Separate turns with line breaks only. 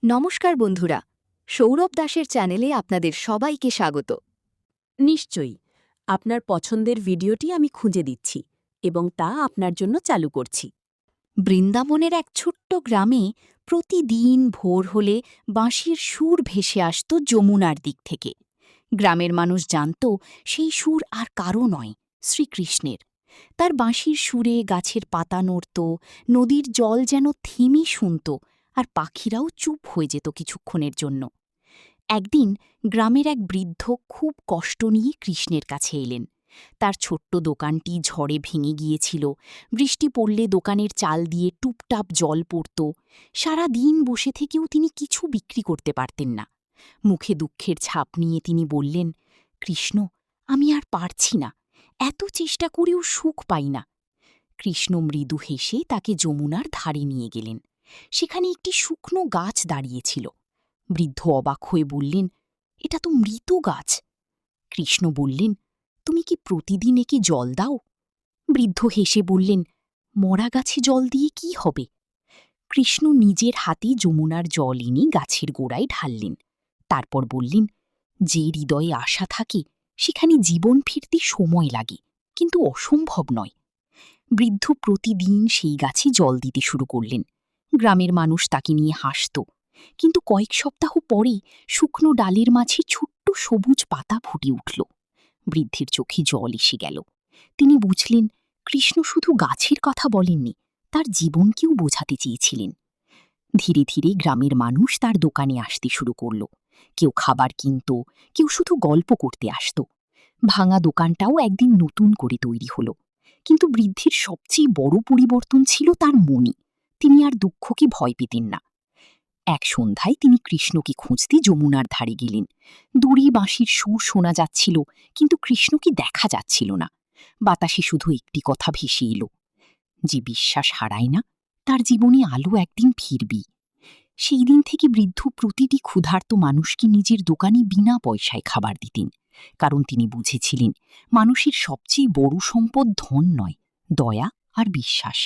নমস্কার বন্ধুরা, সৌরভ দাসের চ্যানেলে আপনাদের সবাইকে স্বাগত।
নিশ্চয়ই আপনার পছন্দের ভিডিওটি আমি খুঁজে দিচ্ছি এবং তা আপনার জন্য চালু করছি।
বৃন্দাবনের এক ছোট্ট গ্রামে প্রতিদিন ভোর হলে বাঁশির সুর ভেসে আসত যমুনার দিক থেকে। গ্রামের মানুষ জানত সেই সুর আর কারও নয়, শ্রীকৃষ্ণের। তার বাঁশির সুরে গাছের পাতা নড়ত, নদীর জল যেন থেমে শুনত, আর পাখিরাও চুপ হয়ে যেত কিছুক্ষণের জন্য। একদিন গ্রামের এক বৃদ্ধ খুব কষ্ট নিয়ে কৃষ্ণের কাছে এলেন। তার ছোট্ট দোকানটি ঝড়ে ভেঙে গিয়েছিল, বৃষ্টি পড়লে দোকানের চাল দিয়ে টুপটাপ জল পড়ত। সারা দিন বসে থেকেও তিনি কিছু বিক্রি করতে পারতেন না। মুখে দুঃখের ছাপ নিয়ে তিনি বললেন, কৃষ্ণ, আমি আর পারছি না, এত চেষ্টা করেও সুখ পাই না। কৃষ্ণ মৃদু হেসে তাকে যমুনার ধারে নিয়ে গেলেন। সেখানে একটি শুকনো গাছ দাঁড়িয়েছিল। বৃদ্ধ অবাক হয়ে বললেন, এটা তো মৃত গাছ। কৃষ্ণ বললেন, তুমি কি প্রতিদিন একে জল দাও? বৃদ্ধ হেসে বললেন, মরা গাছে জল দিয়ে কি হবে? কৃষ্ণ নিজের হাতে যমুনার জল এনে গাছের গোড়ায় ঢাললেন। তারপর বললেন, যে হৃদয়ে আশা থাকে সেখানে জীবন ফিরতে সময় লাগে, কিন্তু অসম্ভব নয়। বৃদ্ধ প্রতিদিন সেই গাছে জল দিতে শুরু করলেন। গ্রামের মানুষ তাকে নিয়ে হাসত, কিন্তু কয়েক সপ্তাহ পরেই শুকনো ডালের মাঝে ছোট্ট সবুজ পাতা ফুটে উঠল। বৃদ্ধের চোখে জল এসে গেল। তিনি বুঝলেন, কৃষ্ণ শুধু গাছের কথা বলেননি, তার জীবনকেও বোঝাতে চেয়েছিলেন। ধীরে ধীরে গ্রামের মানুষ তার দোকানে আসতে শুরু করল। কেউ খাবার কিনত, কেউ শুধু গল্প করতে আসত। ভাঙা দোকানটাও একদিন নতুন করে তৈরি হল। কিন্তু বৃদ্ধের সবচেয়ে বড় পরিবর্তন ছিল তার মনে। তিনি আর দুঃখকে ভয় পেতেন না। এক সন্ধ্যায় তিনি কৃষ্ণকে খুঁজতে যমুনার ধারে গেলেন। দূরে বাঁশির সুর শোনা যাচ্ছিল, কিন্তু কৃষ্ণকে দেখা যাচ্ছিল না। বাতাসে শুধু একটি কথা ভেসে এলো, যে বিশ্বাস হারায় না, তার জীবনে আলো একদিন ফিরবি। সেই দিন থেকে বৃদ্ধ প্রতিটি ক্ষুধার্ত মানুষকে নিজের দোকানে বিনা পয়সায় খাবার দিতেন, কারণ তিনি বুঝেছিলেন মানুষের সবচেয়ে বড় সম্পদ ধন নয়, দয়া আর বিশ্বাস।